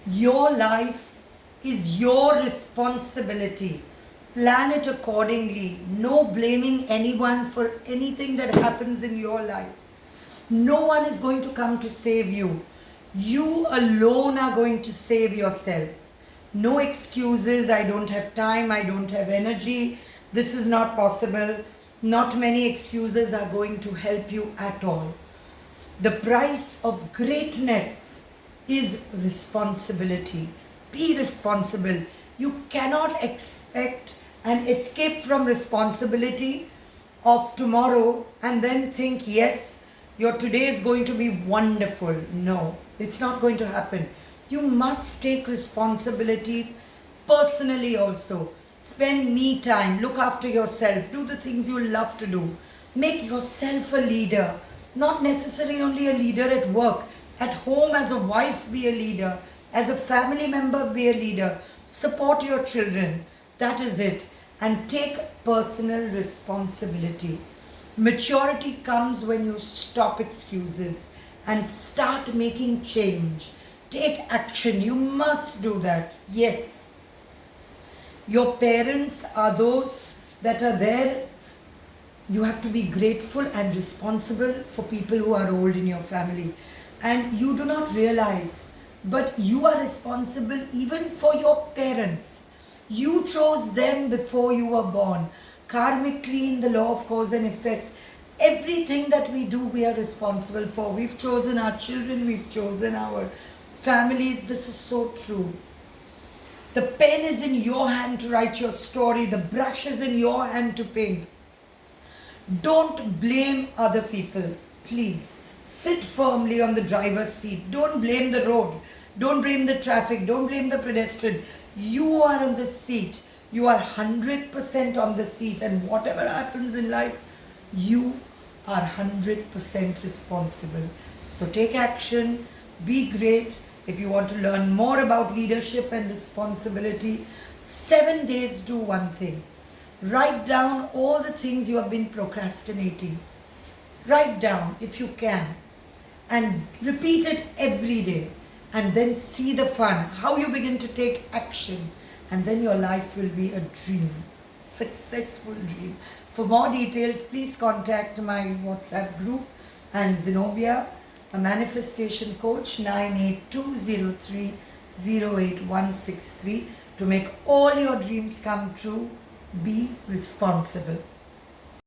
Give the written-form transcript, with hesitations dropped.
Your life is your responsibility. Plan it accordingly. No blaming anyone for anything that happens in your life. No one is going to come to save you. You alone are going to save yourself. No excuses. I don't have time. I don't have energy. This is not possible. Not many excuses are going to help you at all. The price of greatness is responsibility. Be responsible. You cannot expect and escape from responsibility of tomorrow and then think, yes, your today is going to be wonderful. No, it's not going to happen. You must take responsibility personally also. Spend me time, look after yourself, do the things you love to do. Make yourself a leader. Not necessarily only a leader at work. At home, as a wife, be a leader. As a family member, be a leader. Support your children. That is it. And take personal responsibility. Maturity comes when you stop excuses and start making change. Take action. You must do that. Yes. Your parents are those that are there. You have to be grateful and responsible for people who are old in your family. And you do not realize, but you are responsible even for your parents. You chose them before you were born. Karmically, in the law of cause and effect, everything that we do, we are responsible for. We've chosen our children, we've chosen our families. This is so true. The pen is in your hand to write your story. The brush is in your hand to paint. Don't blame other people. Please sit firmly on the driver's seat. Don't blame the road. Don't blame the traffic. Don't blame the pedestrian. You are on the seat. You are 100% on the seat. And whatever happens in life, you are 100% responsible. So take action. Be great. If you want to learn more about leadership and responsibility, 7 days do one thing. Write down all the things you have been procrastinating. Write down if you can. And repeat it every day. And then see the fun, how you begin to take action. And then your life will be a dream. Successful dream. For more details, please contact my WhatsApp group and Zenobia, a manifestation coach, 9820308163, to make all your dreams come true. Be responsible.